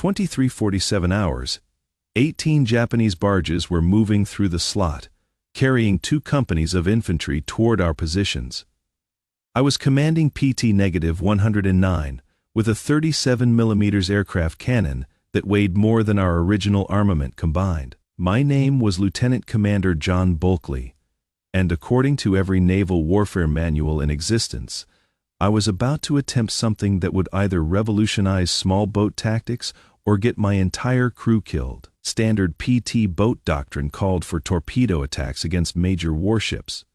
23:47 hours, 18 Japanese barges were moving through the slot, carrying 2 companies of infantry toward our positions. I was commanding PT-109 with a 37mm aircraft cannon that weighed more than our original armament combined. My name was Lieutenant Commander John Bulkley, and according to every naval warfare manual in existence, I was about to attempt something that would either revolutionize small boat tactics or get my entire crew killed. Standard PT boat doctrine called for torpedo attacks against major warships,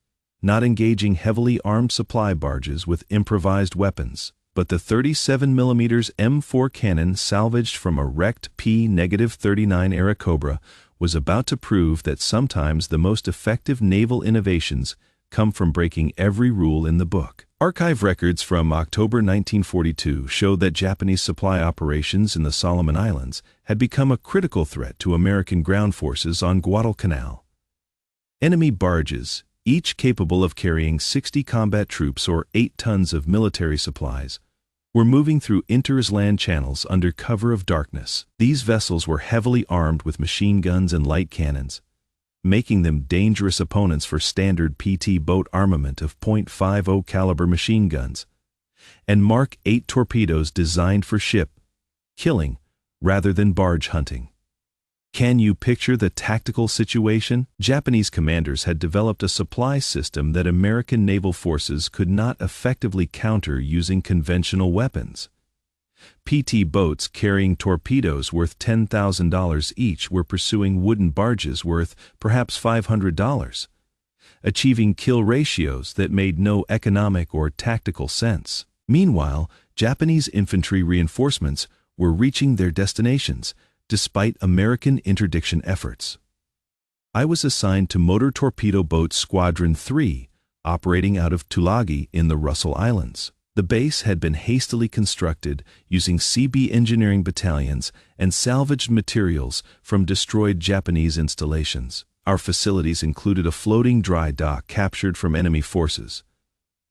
not engaging heavily armed supply barges with improvised weapons. But the 37mm M4 cannon salvaged from a wrecked P-39 Airacobra was about to prove that sometimes the most effective naval innovations come from breaking every rule in the book. Archive records from October 1942 showed that Japanese supply operations in the Solomon Islands had become a critical threat to American ground forces on Guadalcanal. Enemy barges, each capable of carrying 60 combat troops or 8 tons of military supplies, were moving through inter-land channels under cover of darkness. These vessels were heavily armed with machine guns and light cannons, making them dangerous opponents for standard PT boat armament of .50 caliber machine guns and Mark 8 torpedoes designed for ship killing rather than barge hunting. Can you picture the tactical situation? Japanese commanders had developed a supply system that American naval forces could not effectively counter using conventional weapons. PT boats carrying torpedoes worth $10,000 each were pursuing wooden barges worth perhaps $500, achieving kill ratios that made no economic or tactical sense. Meanwhile, Japanese infantry reinforcements were reaching their destinations, despite American interdiction efforts. I was assigned to Motor Torpedo Boat Squadron 3, operating out of Tulagi in the Russell Islands. The base had been hastily constructed using CB engineering battalions and salvaged materials from destroyed Japanese installations. Our facilities included a floating dry dock captured from enemy forces,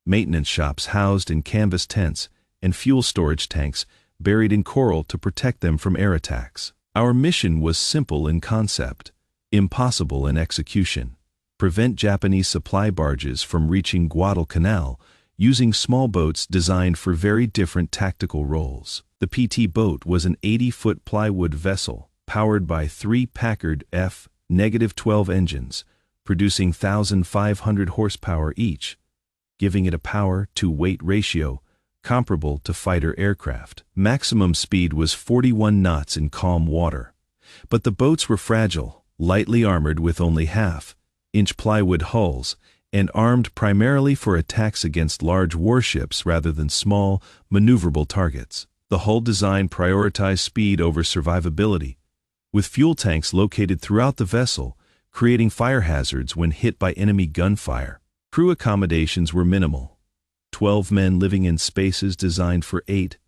maintenance shops housed in canvas tents, and fuel storage tanks buried in coral to protect them from air attacks. Our mission was simple in concept, impossible in execution: prevent Japanese supply barges from reaching Guadalcanal using small boats designed for very different tactical roles. The PT boat was an 80-foot plywood vessel powered by 3 Packard F-12 engines, producing 1,500 horsepower each, giving it a power-to-weight ratio comparable to fighter aircraft. Maximum speed was 41 knots in calm water. But the boats were fragile, lightly armored with only half-inch plywood hulls, and armed primarily for attacks against large warships rather than small, maneuverable targets. The hull design prioritized speed over survivability, with fuel tanks located throughout the vessel, creating fire hazards when hit by enemy gunfire. Crew accommodations were minimal: 12 men living in spaces designed for 8,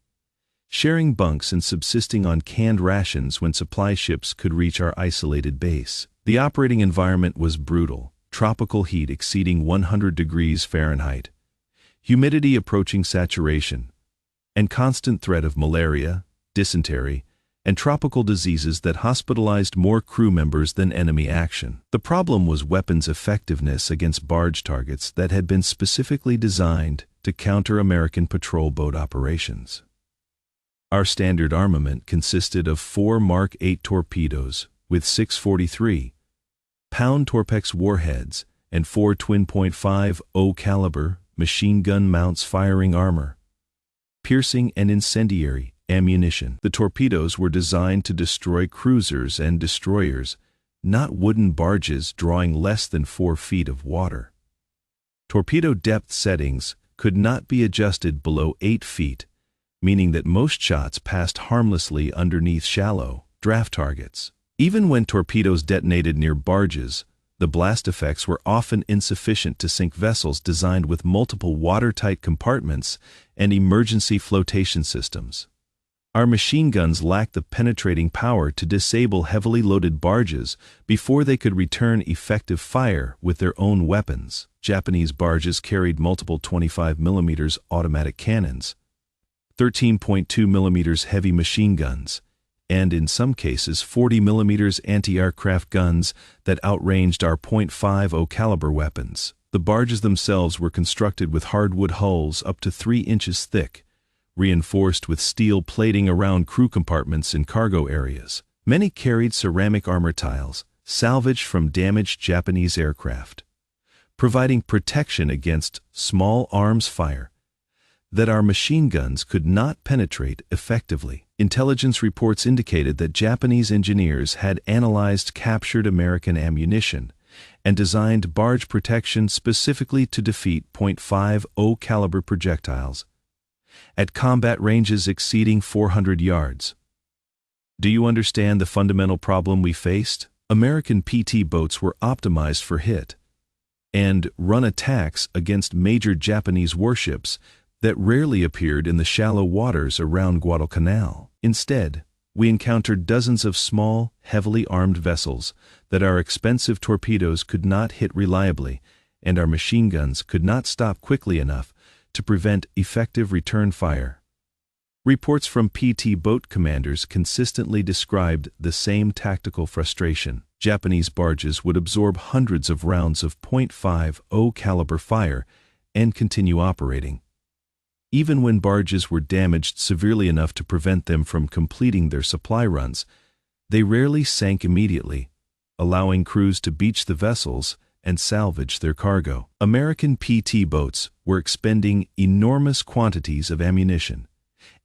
sharing bunks and subsisting on canned rations when supply ships could reach our isolated base. The operating environment was brutal: tropical heat exceeding 100 degrees Fahrenheit, humidity approaching saturation, and constant threat of malaria, dysentery, and tropical diseases that hospitalized more crew members than enemy action. The problem was weapons effectiveness against barge targets that had been specifically designed to counter American patrol boat operations. Our standard armament consisted of 4 Mark 8 torpedoes with 6 43-pound Torpex warheads and 4 twin .50 caliber machine gun mounts firing armor, piercing and incendiary ammunition. The torpedoes were designed to destroy cruisers and destroyers, not wooden barges drawing less than 4 feet of water. Torpedo depth settings could not be adjusted below 8 feet, meaning that most shots passed harmlessly underneath shallow draft targets. Even when torpedoes detonated near barges, the blast effects were often insufficient to sink vessels designed with multiple watertight compartments and emergency flotation systems. Our machine guns lacked the penetrating power to disable heavily loaded barges before they could return effective fire with their own weapons. Japanese barges carried multiple 25mm automatic cannons, 13.2mm heavy machine guns, and in some cases 40mm anti-aircraft guns that outranged our .50 caliber weapons. The barges themselves were constructed with hardwood hulls up to 3 inches thick, reinforced with steel plating around crew compartments in cargo areas. Many carried ceramic armor tiles, salvaged from damaged Japanese aircraft, providing protection against small arms fire that our machine guns could not penetrate effectively. Intelligence reports indicated that Japanese engineers had analyzed captured American ammunition and designed barge protection specifically to defeat .50 caliber projectiles at combat ranges exceeding 400 yards. Do you understand the fundamental problem we faced? American PT boats were optimized for hit and run attacks against major Japanese warships that rarely appeared in the shallow waters around Guadalcanal. Instead, we encountered dozens of small, heavily armed vessels that our expensive torpedoes could not hit reliably, and our machine guns could not stop quickly enough to prevent effective return fire. Reports from PT boat commanders consistently described the same tactical frustration. Japanese barges would absorb hundreds of rounds of .50 caliber fire and continue operating. Even when barges were damaged severely enough to prevent them from completing their supply runs, they rarely sank immediately, allowing crews to beach the vessels and salvage their cargo. American PT boats were expending enormous quantities of ammunition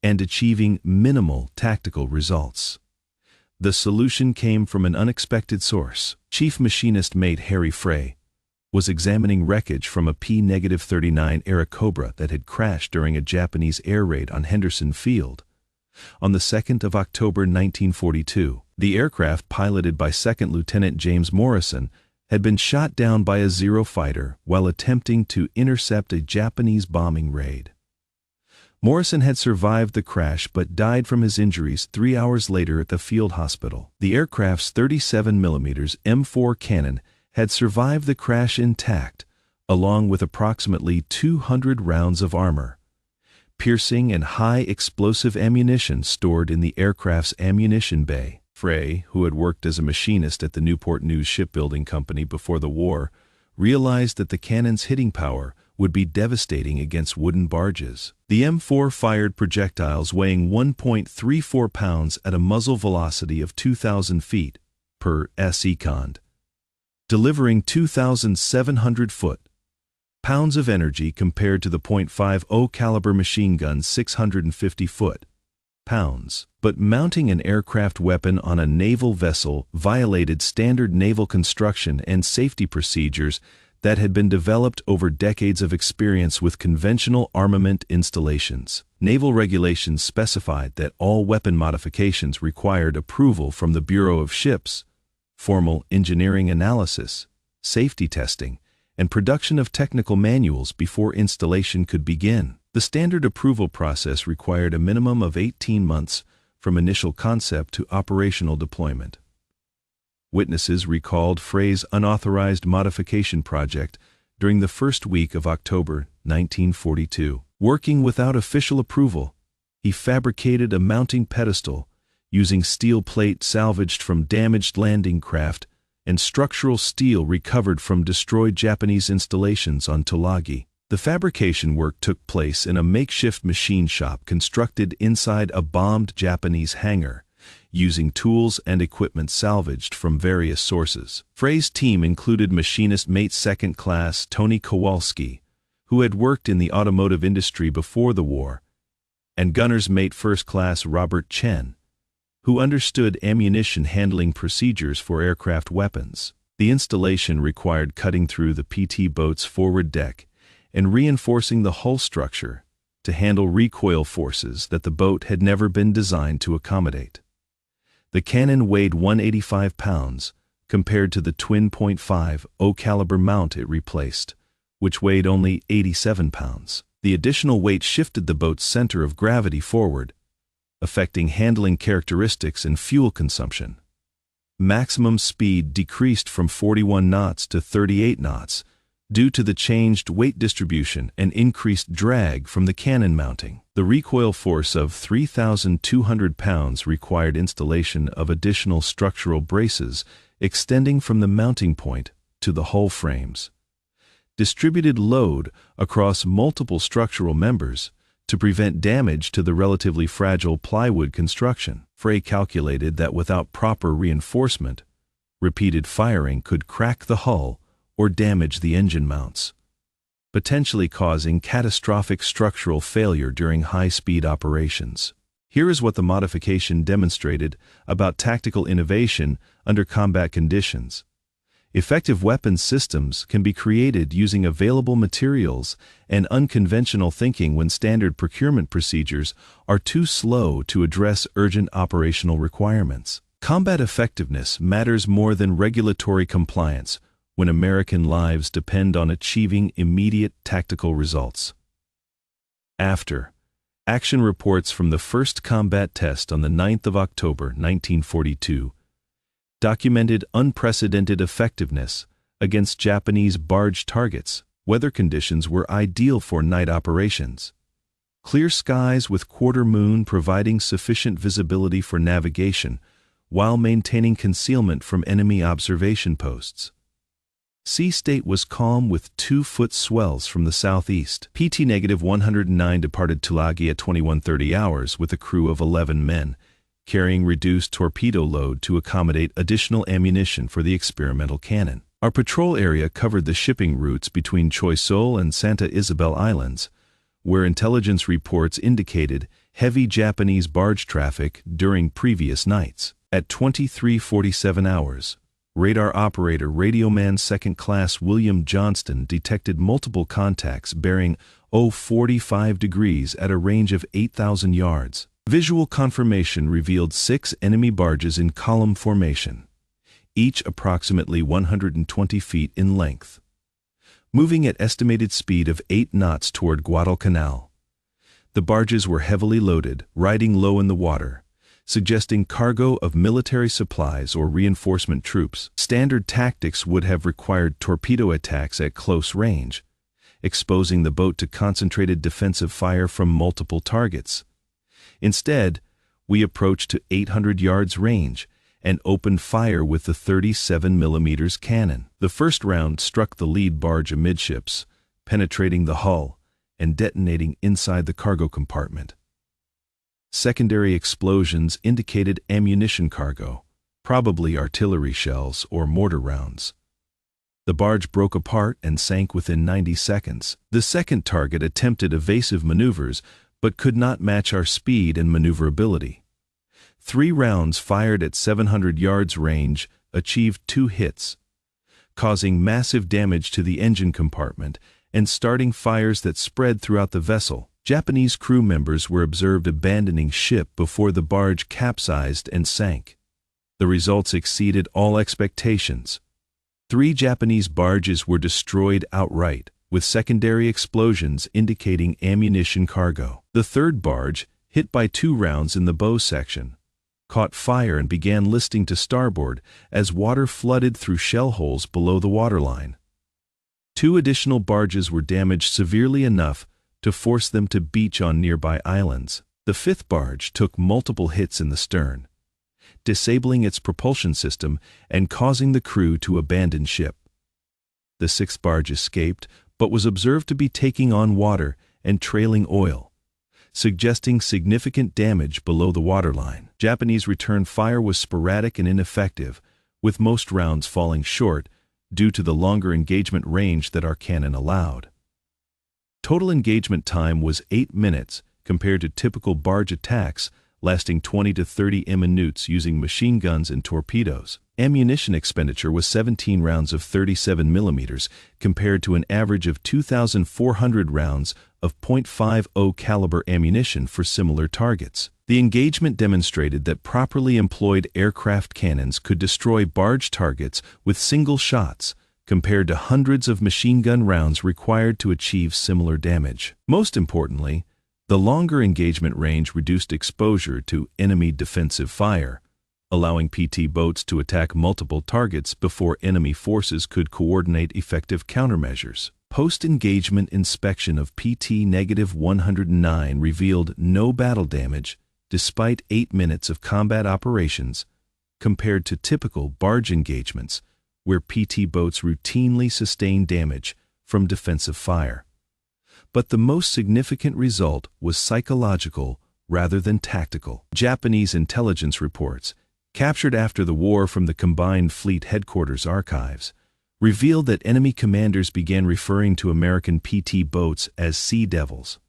and achieving minimal tactical results. The solution came from an unexpected source. Chief Machinist Mate Harry Frey was examining wreckage from a P-39 Airacobra that had crashed during a Japanese air raid on Henderson Field on the 2nd of October 1942. The aircraft, piloted by 2nd Lieutenant James Morrison, had been shot down by a Zero fighter while attempting to intercept a Japanese bombing raid. Morrison had survived the crash but died from his injuries 3 hours later at the field hospital. The aircraft's 37mm M4 cannon had survived the crash intact, along with approximately 200 rounds of armor, piercing and high explosive ammunition stored in the aircraft's ammunition bay. Frey, who had worked as a machinist at the Newport News Shipbuilding Company before the war, realized that the cannon's hitting power would be devastating against wooden barges. The M4 fired projectiles weighing 1.34 pounds at a muzzle velocity of 2,000 feet per second, delivering 2,700 foot-pounds of energy compared to the .50 caliber machine gun's 650 foot-pounds. But mounting an aircraft weapon on a naval vessel violated standard naval construction and safety procedures that had been developed over decades of experience with conventional armament installations. Naval regulations specified that all weapon modifications required approval from the Bureau of Ships, formal engineering analysis, safety testing, and production of technical manuals before installation could begin. The standard approval process required a minimum of 18 months from initial concept to operational deployment. Witnesses recalled Frey's unauthorized modification project during the first week of October 1942. Working without official approval, he fabricated a mounting pedestal using steel plate salvaged from damaged landing craft and structural steel recovered from destroyed Japanese installations on Tulagi. The fabrication work took place in a makeshift machine shop constructed inside a bombed Japanese hangar, using tools and equipment salvaged from various sources. Frey's team included Machinist Mate Second Class Tony Kowalski, who had worked in the automotive industry before the war, and Gunner's Mate First Class Robert Chen, who understood ammunition handling procedures for aircraft weapons. The installation required cutting through the PT boat's forward deck and reinforcing the hull structure to handle recoil forces that the boat had never been designed to accommodate. The cannon weighed 185 pounds compared to the twin .50 caliber mount it replaced, which weighed only 87 pounds. The additional weight shifted the boat's center of gravity forward, affecting handling characteristics and fuel consumption. Maximum speed decreased from 41 knots to 38 knots due to the changed weight distribution and increased drag from the cannon mounting. The recoil force of 3,200 pounds required installation of additional structural braces extending from the mounting point to the hull frames. Distributed load across multiple structural members to prevent damage to the relatively fragile plywood construction. Frey calculated that without proper reinforcement, repeated firing could crack the hull or damage the engine mounts, potentially causing catastrophic structural failure during high-speed operations. Here is what the modification demonstrated about tactical innovation under combat conditions. Effective weapons systems can be created using available materials and unconventional thinking when standard procurement procedures are too slow to address urgent operational requirements. Combat effectiveness matters more than regulatory compliance when American lives depend on achieving immediate tactical results. After action reports from the first combat test on the 9th of October 1942 documented unprecedented effectiveness against Japanese barge targets. Weather conditions were ideal for night operations. Clear skies with quarter moon providing sufficient visibility for navigation while maintaining concealment from enemy observation posts. Sea state was calm with 2-foot swells from the southeast. PT-109 departed Tulagi at 21:30 hours with a crew of 11 men, carrying reduced torpedo load to accommodate additional ammunition for the experimental cannon. Our patrol area covered the shipping routes between Choiseul and Santa Isabel Islands, where intelligence reports indicated heavy Japanese barge traffic during previous nights. At 23:47 hours, radar operator Radioman 2nd Class William Johnston detected multiple contacts bearing 045 degrees at a range of 8,000 yards. Visual confirmation revealed 6 enemy barges in column formation, each approximately 120 feet in length, moving at estimated speed of 8 knots toward Guadalcanal. The barges were heavily loaded, riding low in the water, suggesting cargo of military supplies or reinforcement troops. Standard tactics would have required torpedo attacks at close range, exposing the boat to concentrated defensive fire from multiple targets. Instead, we approached to 800 yards range and opened fire with the 37 mm cannon. The first round struck the lead barge amidships, penetrating the hull and detonating inside the cargo compartment. Secondary explosions indicated ammunition cargo, probably artillery shells or mortar rounds. The barge broke apart and sank within 90 seconds. The second target attempted evasive maneuvers but could not match our speed and maneuverability. 3 rounds fired at 700 yards range achieved 2 hits, causing massive damage to the engine compartment and starting fires that spread throughout the vessel. Japanese crew members were observed abandoning ship before the barge capsized and sank. The results exceeded all expectations. 3 Japanese barges were destroyed outright, with secondary explosions indicating ammunition cargo. The third barge, hit by 2 rounds in the bow section, caught fire and began listing to starboard as water flooded through shell holes below the waterline. 2 additional barges were damaged severely enough to force them to beach on nearby islands. The 5th barge took multiple hits in the stern, disabling its propulsion system and causing the crew to abandon ship. The 6th barge escaped, but was observed to be taking on water and trailing oil, suggesting significant damage below the waterline. Japanese return fire was sporadic and ineffective, with most rounds falling short due to the longer engagement range that our cannon allowed. Total engagement time was 8 minutes compared to typical barge attacks lasting 20 to 30 minutes using machine guns and torpedoes. Ammunition expenditure was 17 rounds of 37 mm compared to an average of 2,400 rounds of .50 caliber ammunition for similar targets. The engagement demonstrated that properly employed aircraft cannons could destroy barge targets with single shots, compared to hundreds of machine gun rounds required to achieve similar damage. Most importantly, the longer engagement range reduced exposure to enemy defensive fire, allowing PT boats to attack multiple targets before enemy forces could coordinate effective countermeasures. Post-engagement inspection of PT-109 revealed no battle damage despite 8 minutes of combat operations, compared to typical barge engagements where PT boats routinely sustain damage from defensive fire. But the most significant result was psychological rather than tactical. Japanese intelligence reports, captured after the war from the Combined Fleet Headquarters archives, revealed that enemy commanders began referring to American PT boats as Sea Devils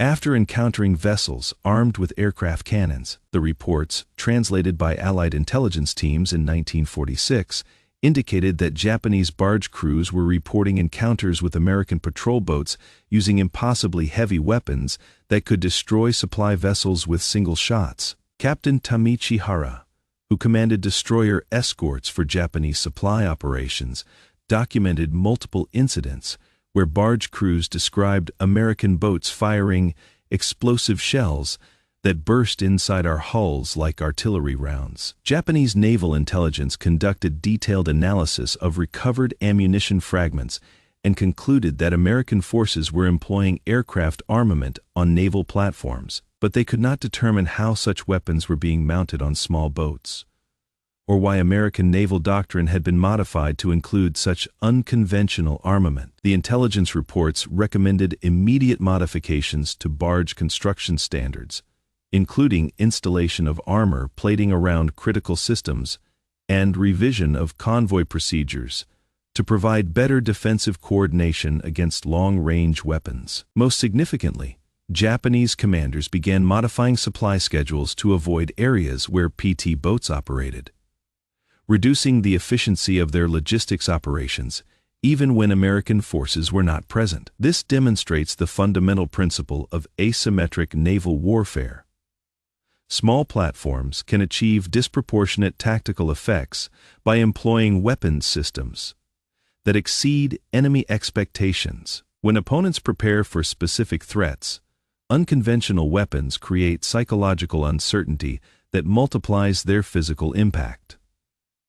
after encountering vessels armed with aircraft cannons. The reports, translated by Allied intelligence teams in 1946, indicated that Japanese barge crews were reporting encounters with American patrol boats using impossibly heavy weapons that could destroy supply vessels with single shots. Captain Tamichi Hara, who commanded destroyer escorts for Japanese supply operations, documented multiple incidents where barge crews described American boats firing explosive shells that burst inside our hulls like artillery rounds. Japanese naval intelligence conducted detailed analysis of recovered ammunition fragments and concluded that American forces were employing aircraft armament on naval platforms, but they could not determine how such weapons were being mounted on small boats, or why American naval doctrine had been modified to include such unconventional armament. The intelligence reports recommended immediate modifications to barge construction standards, including installation of armor plating around critical systems and revision of convoy procedures to provide better defensive coordination against long-range weapons. Most significantly, Japanese commanders began modifying supply schedules to avoid areas where PT boats operated, reducing the efficiency of their logistics operations even when American forces were not present. This demonstrates the fundamental principle of asymmetric naval warfare. Small platforms can achieve disproportionate tactical effects by employing weapons systems that exceed enemy expectations. When opponents prepare for specific threats, unconventional weapons create psychological uncertainty that multiplies their physical impact.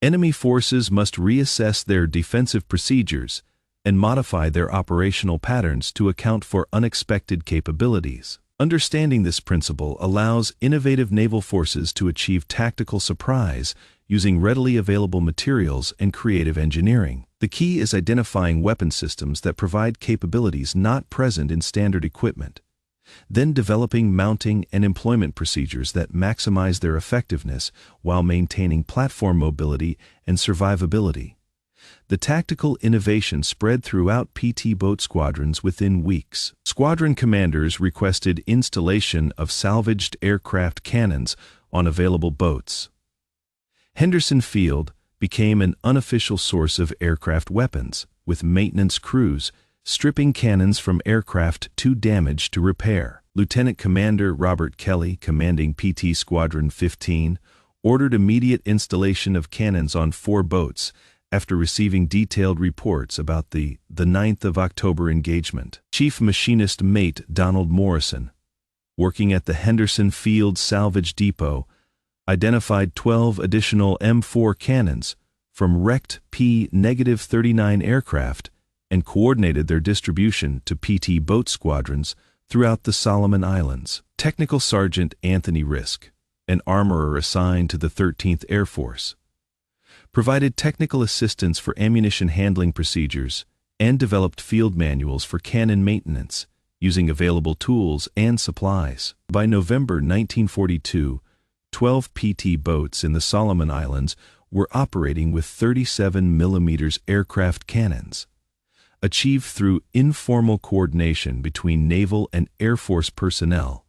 Enemy forces must reassess their defensive procedures and modify their operational patterns to account for unexpected capabilities. Understanding this principle allows innovative naval forces to achieve tactical surprise using readily available materials and creative engineering. The key is identifying weapon systems that provide capabilities not present in standard equipment, then developing mounting and employment procedures that maximize their effectiveness while maintaining platform mobility and survivability. The tactical innovation spread throughout PT boat squadrons within weeks. Squadron commanders requested installation of salvaged aircraft cannons on available boats. Henderson Field became an unofficial source of aircraft weapons, with maintenance crews stripping cannons from aircraft too damaged to repair. Lieutenant Commander Robert Kelly, commanding PT Squadron 15, ordered immediate installation of cannons on 4 boats after receiving detailed reports about the 9th of October engagement. Chief Machinist Mate Donald Morrison, working at the Henderson Field Salvage Depot, identified 12 additional M4 cannons from wrecked P-39 aircraft and coordinated their distribution to PT boat squadrons throughout the Solomon Islands. Technical Sergeant Anthony Risk, an armorer assigned to the 13th Air Force, provided technical assistance for ammunition handling procedures and developed field manuals for cannon maintenance using available tools and supplies. By November 1942, 12 PT boats in the Solomon Islands were operating with 37mm aircraft cannons, achieved through informal coordination between Naval and Air Force personnel,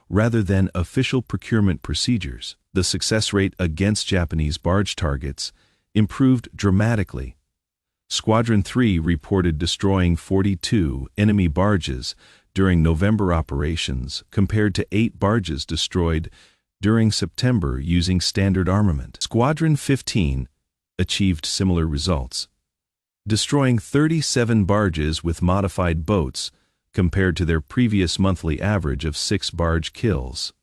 rather than official procurement procedures. The success rate against Japanese barge targets improved dramatically. Squadron 3 reported destroying 42 enemy barges during November operations, compared to 8 barges destroyed during September using standard armament. Squadron 15 achieved similar results, destroying 37 barges with modified boats compared to their previous monthly average of 6 barge kills.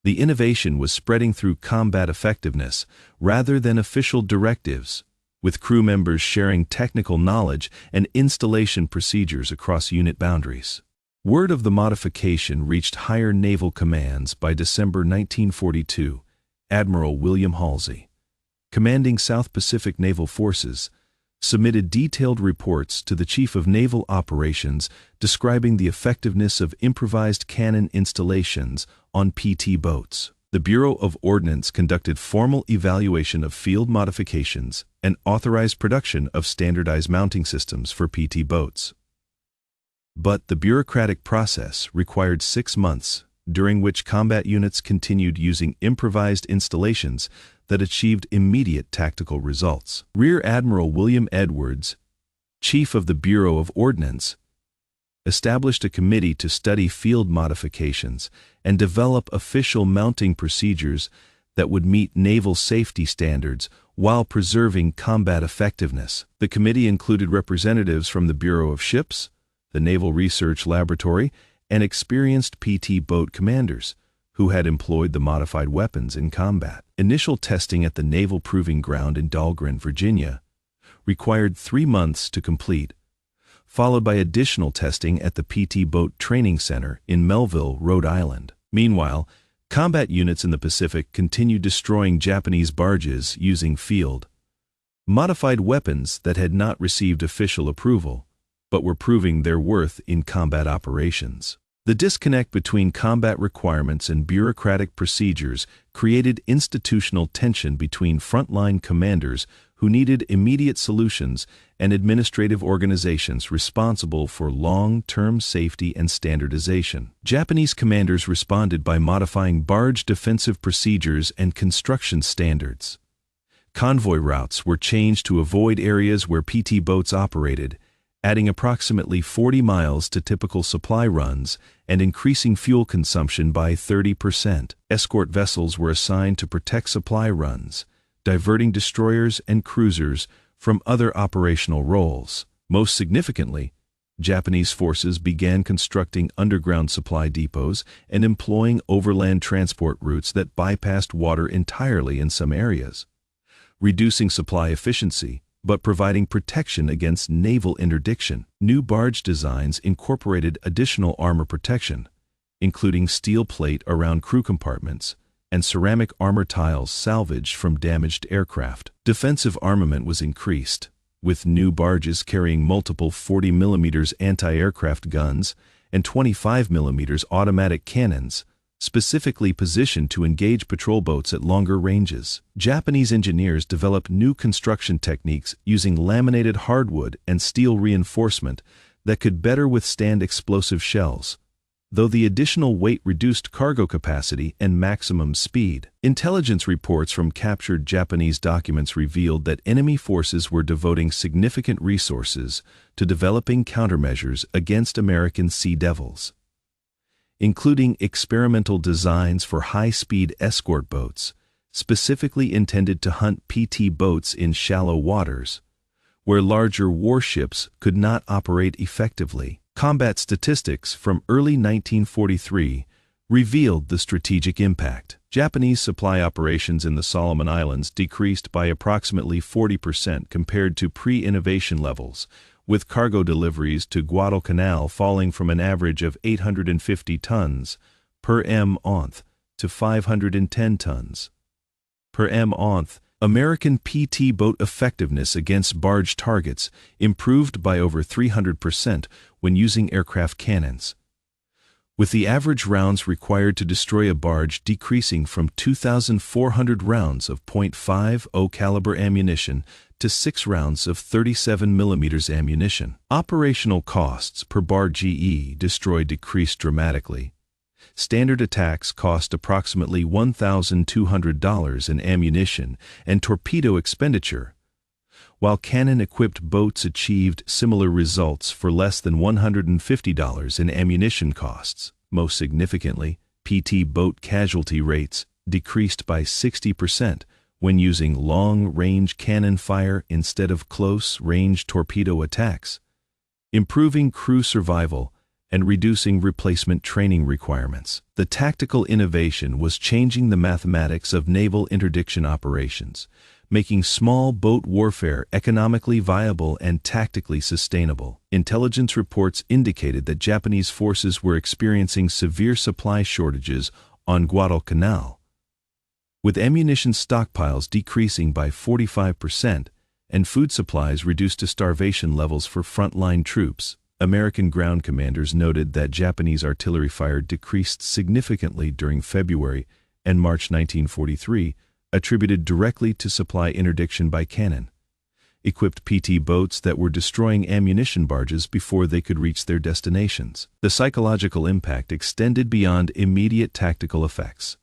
The innovation was spreading through combat effectiveness rather than official directives, with crew members sharing technical knowledge and installation procedures across unit boundaries. Word of the modification reached higher naval commands by December 1942. Admiral William Halsey, commanding South Pacific Naval Forces, submitted detailed reports to the Chief of Naval Operations describing the effectiveness of improvised cannon installations on PT boats. The Bureau of Ordnance conducted formal evaluation of field modifications and authorized production of standardized mounting systems for PT boats. But the bureaucratic process required 6 months, during which combat units continued using improvised installations that achieved immediate tactical results. Rear Admiral William Edwards, Chief of the Bureau of Ordnance, established a committee to study field modifications and develop official mounting procedures that would meet naval safety standards while preserving combat effectiveness. The committee included representatives from the Bureau of Ships, the Naval Research Laboratory, and experienced PT boat commanders who had employed the modified weapons in combat. Initial testing at the Naval Proving Ground in Dahlgren, Virginia, required 3 months to complete, followed by additional testing at the PT Boat Training Center in Melville, Rhode Island. Meanwhile, combat units in the Pacific continued destroying Japanese barges using field-modified weapons that had not received official approval, but were proving their worth in combat operations. The disconnect between combat requirements and bureaucratic procedures created institutional tension between frontline commanders who needed immediate solutions and administrative organizations responsible for long-term safety and standardization. Japanese commanders responded by modifying barge defensive procedures and construction standards. Convoy routes were changed to avoid areas where PT boats operated, adding approximately 40 miles to typical supply runs and increasing fuel consumption by 30%. Escort vessels were assigned to protect supply runs, diverting destroyers and cruisers from other operational roles. Most significantly, Japanese forces began constructing underground supply depots and employing overland transport routes that bypassed water entirely in some areas, reducing supply efficiency but providing protection against naval interdiction. New barge designs incorporated additional armor protection, including steel plate around crew compartments and ceramic armor tiles salvaged from damaged aircraft. Defensive armament was increased, with new barges carrying multiple 40mm anti-aircraft guns and 25mm automatic cannons, specifically positioned to engage patrol boats at longer ranges. Japanese engineers developed new construction techniques using laminated hardwood and steel reinforcement that could better withstand explosive shells, though the additional weight reduced cargo capacity and maximum speed. Intelligence reports from captured Japanese documents revealed that enemy forces were devoting significant resources to developing countermeasures against American Sea Devils, including experimental designs for high-speed escort boats, specifically intended to hunt PT boats in shallow waters, where larger warships could not operate effectively. Combat statistics from early 1943 revealed the strategic impact. Japanese supply operations in the Solomon Islands decreased by approximately 40% compared to pre-innovation levels, with cargo deliveries to Guadalcanal falling from an average of 850 tons per month to 510 tons per month. American PT boat effectiveness against barge targets improved by over 300% when using aircraft cannons, with the average rounds required to destroy a barge decreasing from 2,400 rounds of .50 caliber ammunition to 6 rounds of 37mm ammunition. Operational costs per barge destroyed decreased dramatically. Standard attacks cost approximately $1,200 in ammunition and torpedo expenditure, while cannon-equipped boats achieved similar results for less than $150 in ammunition costs. Most significantly, PT boat casualty rates decreased by 60% when using long-range cannon fire instead of close-range torpedo attacks, improving crew survival and reducing replacement training requirements. The tactical innovation was changing the mathematics of naval interdiction operations, making small boat warfare economically viable and tactically sustainable. Intelligence reports indicated that Japanese forces were experiencing severe supply shortages on Guadalcanal, with ammunition stockpiles decreasing by 45% and food supplies reduced to starvation levels for frontline troops. American ground commanders noted that Japanese artillery fire decreased significantly during February and March 1943, attributed directly to supply interdiction by cannon-equipped PT boats that were destroying ammunition barges before they could reach their destinations. The psychological impact extended beyond immediate tactical effects.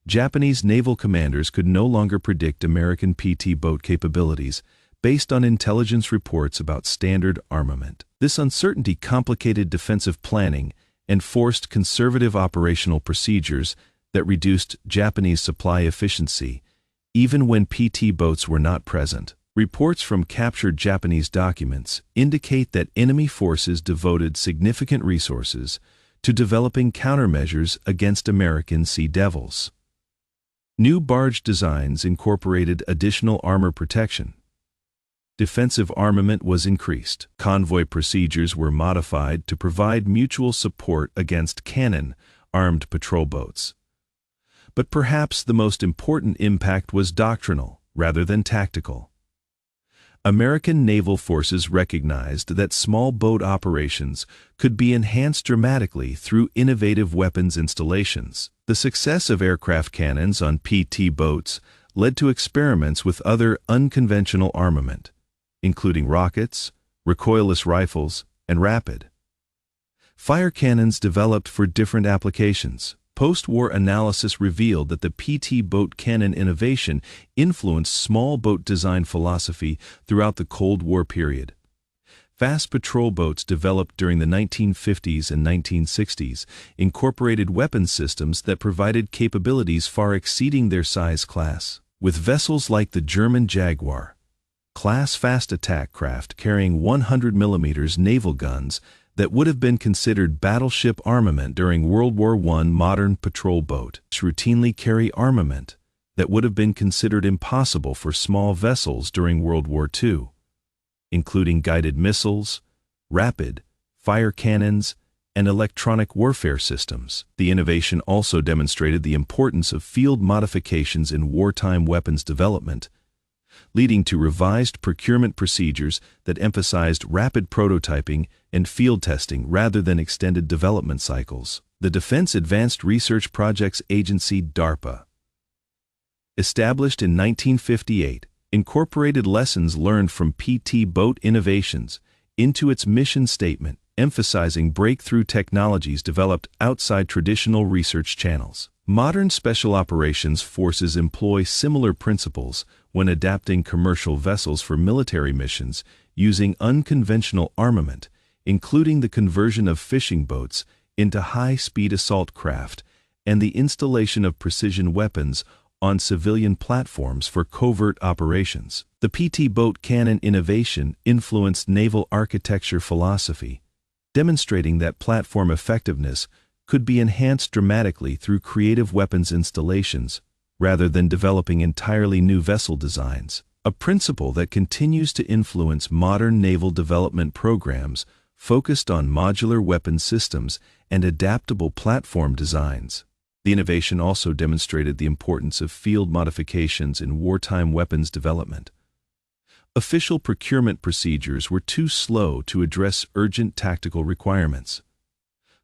Japanese naval commanders could no longer predict American PT boat capabilities based on intelligence reports about standard armament. This uncertainty complicated defensive planning and forced conservative operational procedures that reduced Japanese supply efficiency, even when PT boats were not present. Reports from captured Japanese documents indicate that enemy forces devoted significant resources to developing countermeasures against American Sea Devils. New barge designs incorporated additional armor protection. Defensive armament was increased. Convoy procedures were modified to provide mutual support against cannon-armed patrol boats. But perhaps the most important impact was doctrinal rather than tactical. American naval forces recognized that small boat operations could be enhanced dramatically through innovative weapons installations. The success of aircraft cannons on PT boats led to experiments with other unconventional armament, including rockets, recoilless rifles, and rapid-fire cannons developed for different applications. Post-war analysis revealed that the PT boat cannon innovation influenced small boat design philosophy throughout the Cold War period. Fast patrol boats developed during the 1950s and 1960s incorporated weapons systems that provided capabilities far exceeding their size class. With vessels like the German Jaguar class fast attack craft carrying 100 mm naval guns that would have been considered battleship armament during World War I, modern patrol boats routinely carry armament that would have been considered impossible for small vessels during World War II, including guided missiles, rapid-fire cannons, and electronic warfare systems. The innovation also demonstrated the importance of field modifications in wartime weapons development, leading to revised procurement procedures that emphasized rapid prototyping and field testing rather than extended development cycles. The Defense Advanced Research Projects Agency (DARPA), established in 1958, incorporated lessons learned from PT boat innovations into its mission statement, emphasizing breakthrough technologies developed outside traditional research channels. Modern special operations forces employ similar principles when adapting commercial vessels for military missions using unconventional armament, including the conversion of fishing boats into high-speed assault craft and the installation of precision weapons on civilian platforms for covert operations. The PT boat cannon innovation influenced naval architecture philosophy, demonstrating that platform effectiveness could be enhanced dramatically through creative weapons installations rather than developing entirely new vessel designs, a principle that continues to influence modern naval development programs focused on modular weapon systems and adaptable platform designs. The innovation also demonstrated the importance of field modifications in wartime weapons development. Official procurement procedures were too slow to address urgent tactical requirements.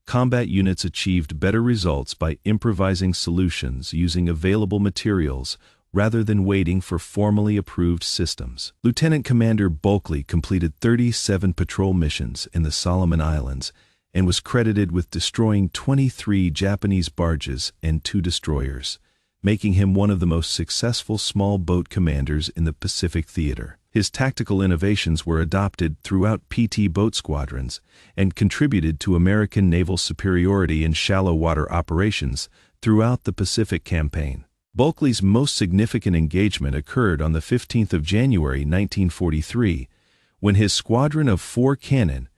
Combat units achieved better results by improvising solutions using available materials rather than waiting for formally approved systems. Lieutenant Commander Bulkley completed 37 patrol missions in the Solomon Islands and was credited with destroying 23 Japanese barges and 2 destroyers, making him one of the most successful small boat commanders in the Pacific theater. His tactical innovations were adopted throughout PT boat squadrons and contributed to American naval superiority in shallow water operations throughout the Pacific Campaign. Bulkley's most significant engagement occurred on the 15th of January 1943, when his squadron of 4 cannon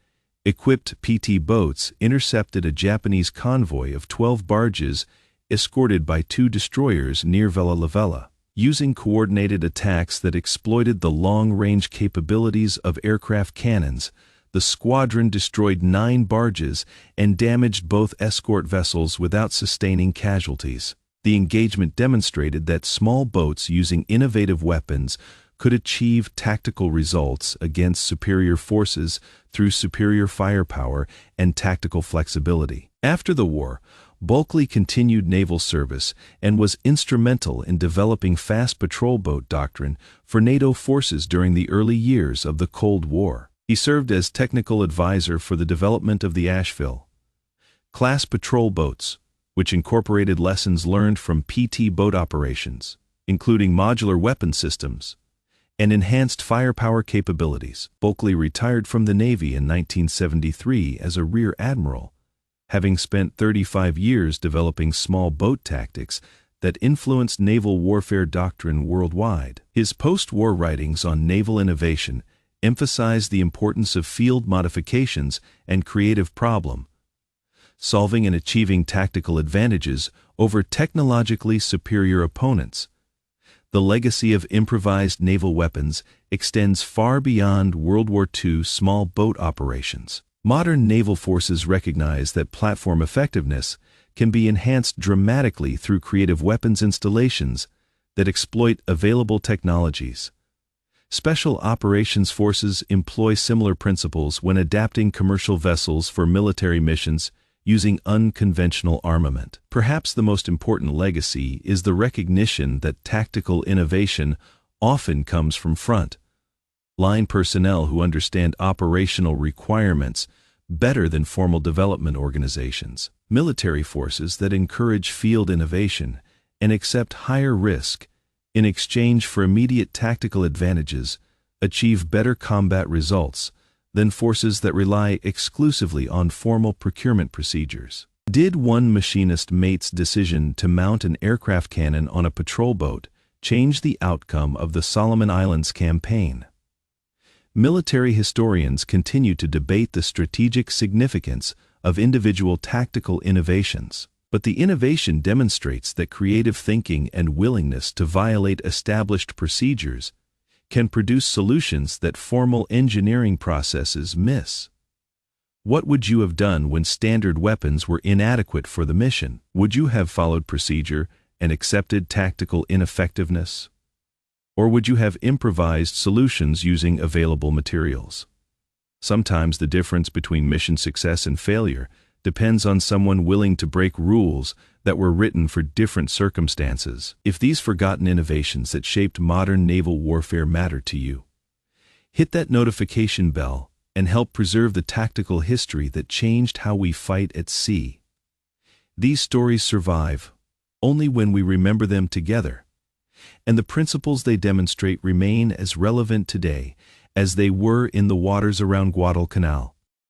equipped PT boats intercepted a Japanese convoy of 12 barges escorted by 2 destroyers near Vella Lavella. Using coordinated attacks that exploited the long-range capabilities of aircraft cannons, the squadron destroyed 9 barges and damaged both escort vessels without sustaining casualties. The engagement demonstrated that small boats using innovative weapons could achieve tactical results against superior forces through superior firepower and tactical flexibility. After the war, Bulkley continued naval service and was instrumental in developing fast patrol boat doctrine for NATO forces during the early years of the Cold War. He served as technical advisor for the development of the Asheville-class patrol boats, which incorporated lessons learned from PT boat operations, including modular weapon systems and enhanced firepower capabilities. Bulkley retired from the Navy in 1973 as a rear admiral, having spent 35 years developing small boat tactics that influenced naval warfare doctrine worldwide. His post-war writings on naval innovation emphasized the importance of field modifications and creative problem-solving and achieving tactical advantages over technologically superior opponents. The legacy of improvised naval weapons extends far beyond World War II small boat operations. Modern naval forces recognize that platform effectiveness can be enhanced dramatically through creative weapons installations that exploit available technologies. Special operations forces employ similar principles when adapting commercial vessels for military missions using unconventional armament. Perhaps the most important legacy is the recognition that tactical innovation often comes from front-line personnel who understand operational requirements better than formal development organizations. Military forces that encourage field innovation and accept higher risk in exchange for immediate tactical advantages achieve better combat results than forces that rely exclusively on formal procurement procedures. Did one machinist mate's decision to mount an aircraft cannon on a patrol boat change the outcome of the Solomon Islands campaign? Military historians continue to debate the strategic significance of individual tactical innovations, but the innovation demonstrates that creative thinking and willingness to violate established procedures can produce solutions that formal engineering processes miss. What would you have done when standard weapons were inadequate for the mission? Would you have followed procedure and accepted tactical ineffectiveness? Or would you have improvised solutions using available materials? Sometimes the difference between mission success and failure depends on someone willing to break rules that were written for different circumstances. If these forgotten innovations that shaped modern naval warfare matter to you, hit that notification bell and help preserve the tactical history that changed how we fight at sea. These stories survive only when we remember them together, and the principles they demonstrate remain as relevant today as they were in the waters around Guadalcanal.